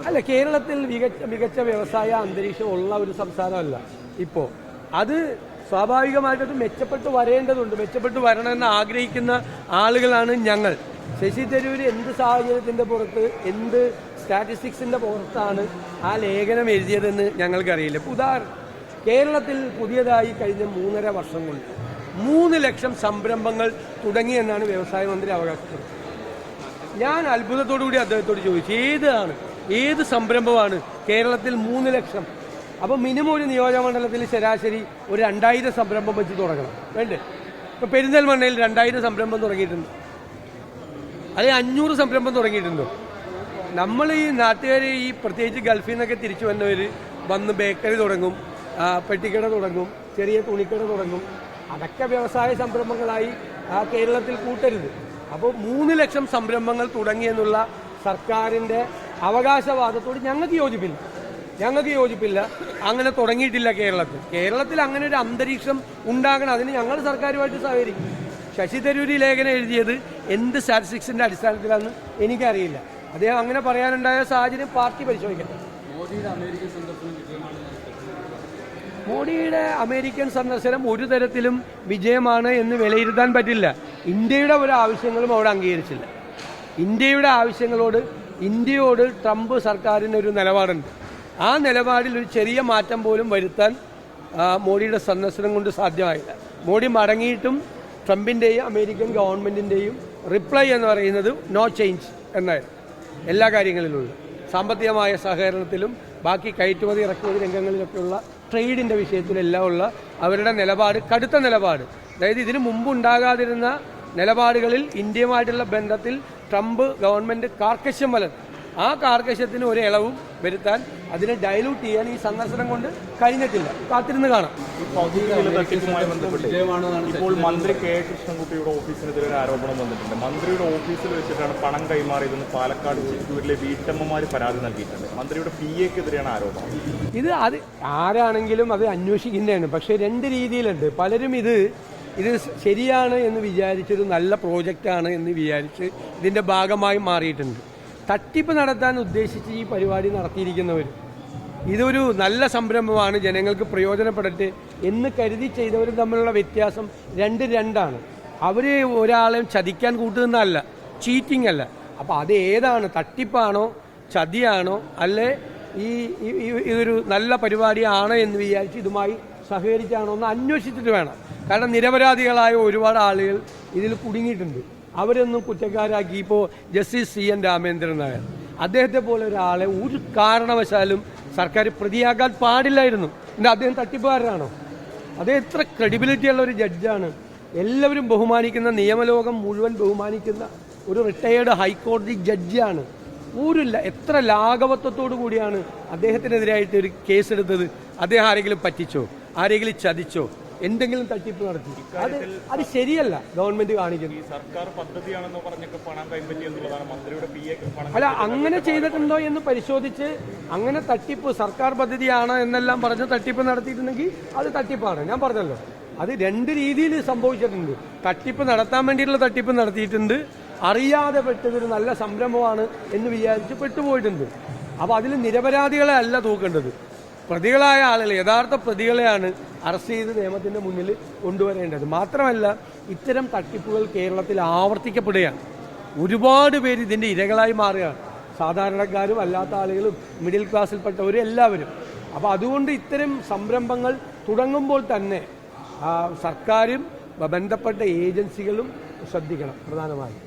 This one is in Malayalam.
അല്ല, കേരളത്തിൽ മികച്ച വ്യവസായ അന്തരീക്ഷം ഉള്ള ഒരു സംസ്ഥാനമല്ല ഇപ്പോൾ. അത് സ്വാഭാവികമായിട്ടും മെച്ചപ്പെട്ട് വരേണ്ടതുണ്ട്. മെച്ചപ്പെട്ട് വരണമെന്ന് ആഗ്രഹിക്കുന്ന ആളുകളാണ് ഞങ്ങൾ. ശശി തരൂർ എന്ത് സാഹചര്യത്തിൻ്റെ പുറത്ത്, എന്ത് സ്റ്റാറ്റിസ്റ്റിക്സിൻ്റെ പുറത്താണ് ആ ലേഖനം എഴുതിയതെന്ന് ഞങ്ങൾക്കറിയില്ല. ഉദാഹരണം, കേരളത്തിൽ പുതിയതായി കഴിഞ്ഞ 3.5 വർഷം കൊണ്ട് 3 ലക്ഷം സംരംഭങ്ങൾ തുടങ്ങിയെന്നാണ് വ്യവസായ മന്ത്രി അവകാശപ്പെടുന്നത്. ഞാൻ അത്ഭുതത്തോടുകൂടി അദ്ദേഹത്തോട് ചോദിച്ചു, ഏത് സംരംഭമാണ് കേരളത്തിൽ 3 ലക്ഷം? അപ്പോൾ മിനിമം ഒരു നിയോജകമണ്ഡലത്തിൽ ശരാശരി ഒരു 2000 സംരംഭം വെച്ച് തുടങ്ങണം, വേണ്ടേ? ഇപ്പോൾ പെരിന്തൽമണ്ണയിൽ 2000 സംരംഭം തുടങ്ങിയിട്ടുണ്ട്, അല്ലെങ്കിൽ 500 സംരംഭം തുടങ്ങിയിട്ടുണ്ടോ? നമ്മൾ ഈ നാട്ടുകാർ, ഈ പ്രത്യേകിച്ച് ഗൾഫിൽ നിന്നൊക്കെ തിരിച്ചു വന്നവർ വന്ന് ബേക്കറി തുടങ്ങും, പെട്ടിക്കട തുടങ്ങും, ചെറിയ തുണിക്കട തുടങ്ങും. അതൊക്കെ വ്യവസായ സംരംഭങ്ങളായി കേരളത്തിൽ കൂട്ടരുത്. അപ്പോൾ 3 ലക്ഷം സംരംഭങ്ങൾ തുടങ്ങിയെന്നുള്ള സർക്കാരിൻ്റെ അവകാശവാദത്തോട് ഞങ്ങൾക്ക് യോജിപ്പില്ല. അങ്ങനെ തുടങ്ങിയിട്ടില്ല കേരളത്തിൽ അങ്ങനെ ഒരു അന്തരീക്ഷം ഉണ്ടാകണം. അതിന് ഞങ്ങൾ സർക്കാരുമായിട്ട് സഹകരിക്കും. ശശി തരൂരി ലേഖനം എഴുതിയത് എന്ത് സ്റ്റാറ്റിസ്റ്റിക്സിൻ്റെ അടിസ്ഥാനത്തിലാണെന്ന് എനിക്കറിയില്ല. അദ്ദേഹം അങ്ങനെ പറയാനുണ്ടായ സാഹചര്യം പാർട്ടി പരിശോധിക്കട്ടെ. മോഡിയുടെ അമേരിക്കൻ സന്ദർശനം ഒരു തരത്തിലും വിജയമാണ് എന്ന് വിലയിരുത്താൻ പറ്റില്ല. ഇന്ത്യയുടെ ഒരു ആവശ്യങ്ങളും അവിടെ അംഗീകരിച്ചില്ല. ഇന്ത്യയുടെ ആവശ്യങ്ങളോട് ഇന്ത്യയോട് ട്രംപ് സർക്കാരിന് ഒരു നിലപാടുണ്ട്. ആ നിലപാടിൽ ഒരു ചെറിയ മാറ്റം പോലും വരുത്താൻ മോഡിയുടെ സന്ദർശനം കൊണ്ട് സാധ്യമായില്ല. മോഡി മടങ്ങിയിട്ടും ട്രംപിൻ്റെയും അമേരിക്കൻ ഗവൺമെൻറ്റിൻ്റെയും റിപ്ലൈ എന്ന് പറയുന്നത് നോ ചേഞ്ച് എന്നായിരുന്നു. എല്ലാ കാര്യങ്ങളിലുള്ള സാമ്പത്തികമായ സഹകരണത്തിലും ബാക്കി കയറ്റുമതി ഇറക്കുമതി രംഗങ്ങളിലൊക്കെയുള്ള ട്രേഡിൻ്റെ വിഷയത്തിലെല്ലാം ഉള്ള അവരുടെ നിലപാട്, കടുത്ത നിലപാട്. അതായത് ഇതിനു മുമ്പ് ഉണ്ടാകാതിരുന്ന നിലപാടുകളിൽ ഇന്ത്യയുമായിട്ടുള്ള ബന്ധത്തിൽ ട്രംപ് ഗവൺമെൻറ് കാർക്കശ്യം വളർത്തി. ആ കാർക്കശ്യത്തിന് ഒരു ഇളവും വരുത്താൻ, അതിനെ ഡൈലൂട്ട് ചെയ്യാൻ ഈ സന്ദർശനം കൊണ്ട് കഴിഞ്ഞിട്ടില്ല. കാത്തിരുന്ന് കാണാം. ഇപ്പോൾ മന്ത്രി കെ കൃഷ്ണൻകുട്ടിയുടെ ഓഫീസിനെതിരെ ഒരു ആരോപണം വന്നിട്ടുണ്ട്. മന്ത്രിയുടെ ഓഫീസിൽ വെച്ചിട്ടാണ് പണം കൈമാറിയതെന്ന് പാലക്കാട് ചിറ്റൂരിലെ വീട്ടമ്മമാർ പരാതി നൽകിയിട്ടുണ്ട്. മന്ത്രിയുടെ PA-ക്കെതിരെയാണ് ആരോപണം. അത് ആരാണെങ്കിലും അത് അന്വേഷിക്കുന്നതാണ്. പക്ഷേ 2 രീതിയിലുണ്ട്. പലരും ഇത് ശരിയാണ് എന്ന് വിചാരിച്ചൊരു നല്ല പ്രോജക്റ്റാണ് എന്ന് വിചാരിച്ച് ഇതിൻ്റെ ഭാഗമായി മാറിയിട്ടുണ്ട്. തട്ടിപ്പ് നടത്താൻ ഉദ്ദേശിച്ച് ഈ പരിപാടി നടത്തിയിരിക്കുന്നവർ, ഇതൊരു നല്ല സംരംഭമാണ്, ജനങ്ങൾക്ക് പ്രയോജനപ്പെടട്ടെ എന്ന് കരുതി ചെയ്തവരും തമ്മിലുള്ള വ്യത്യാസം 2 അവർ ഒരാളെയും ചതിക്കാൻ കൂട്ടുന്നതല്ല, ചീറ്റിംഗ് അല്ല. അപ്പോൾ അത് ഏതാണ്? തട്ടിപ്പാണോ, ചതിയാണോ, അല്ലെ ഇതൊരു നല്ല പരിപാടിയാണോ എന്ന് വിചാരിച്ച് ഇതുമായി സഹകരിച്ചാണോ എന്ന് അന്വേഷിച്ചിട്ട് വേണം. കാരണം നിരപരാധികളായ ഒരുപാട് ആളുകൾ ഇതിൽ കുടുങ്ങിയിട്ടുണ്ട്. അവരൊന്നും കുറ്റക്കാരാക്കി. ഇപ്പോൾ ജസ്റ്റിസ് CN രാമേന്ദ്രൻ നായർ, അദ്ദേഹത്തെ പോലെ ഒരാളെ ഒരു കാരണവശാലും സർക്കാർ പ്രതിയാക്കാൻ പാടില്ലായിരുന്നു. പിന്നെ അദ്ദേഹം തട്ടിപ്പുകാരനാണോ? അദ്ദേഹം എത്ര ക്രെഡിബിലിറ്റിയുള്ള ഒരു ജഡ്ജാണ്. എല്ലാവരും ബഹുമാനിക്കുന്ന, നിയമലോകം മുഴുവൻ ബഹുമാനിക്കുന്ന ഒരു റിട്ടയേർഡ് ഹൈക്കോടതി ജഡ്ജിയാണ്. എത്ര ലാഘവത്വത്തോടു കൂടിയാണ് അദ്ദേഹത്തിനെതിരായിട്ട് ഒരു കേസെടുത്തത്. അദ്ദേഹം ആരെങ്കിലും പറ്റിച്ചോ, ആരെങ്കിലും ചതിച്ചോ, എന്തെങ്കിലും തട്ടിപ്പ് നടത്തി? അത് ശരിയല്ല ഗവൺമെന്റ് കാണിക്കുന്നത്. സർക്കാർ പദ്ധതിയാണെന്ന് പറഞ്ഞൊക്കെ പണം കൈപ്പറ്റി എന്നുള്ളതാണ് മന്ത്രിയുടെ PA. അല്ല, അങ്ങനെ ചെയ്തിട്ടുണ്ടോ എന്ന് പരിശോധിച്ച്, അങ്ങനെ തട്ടിപ്പ് സർക്കാർ പദ്ധതിയാണ് എന്നെല്ലാം പറഞ്ഞ് തട്ടിപ്പ് നടത്തിയിട്ടുണ്ടെങ്കിൽ അത് തട്ടിപ്പാണ്. ഞാൻ പറഞ്ഞല്ലോ, അത് 2 രീതിയിൽ സംഭവിച്ചിട്ടുണ്ട്. തട്ടിപ്പ് നടത്താൻ വേണ്ടിയിട്ടുള്ള തട്ടിപ്പ് നടത്തിയിട്ടുണ്ട്, അറിയാതെ പെട്ടതൊരു നല്ല സംരംഭമാണ് എന്ന് വിചാരിച്ച് പെട്ടുപോയിട്ടുണ്ട്. അപ്പോൾ അതിൽ നിരപരാധികളെ അല്ല തൂക്കേണ്ടത്, പ്രതികളായ ആളുകൾ, യഥാർത്ഥ പ്രതികളെയാണ് അറസ്റ്റ് ചെയ്ത് നിയമത്തിൻ്റെ മുന്നിൽ കൊണ്ടുവരേണ്ടത്. മാത്രമല്ല, ഇത്തരം തട്ടിപ്പുകൾ കേരളത്തിൽ ആവർത്തിക്കപ്പെടുകയാണ്. ഒരുപാട് പേര് ഇതിൻ്റെ ഇരകളായി മാറുകയാണ്. സാധാരണക്കാരും അല്ലാത്ത ആളുകളും മിഡിൽ ക്ലാസ്സിൽപ്പെട്ടവരും എല്ലാവരും. അപ്പോൾ അതുകൊണ്ട് ഇത്തരം സംരംഭങ്ങൾ തുടങ്ങുമ്പോൾ തന്നെ സർക്കാരും ബന്ധപ്പെട്ട ഏജൻസികളും ശ്രദ്ധിക്കണം പ്രധാനമായും.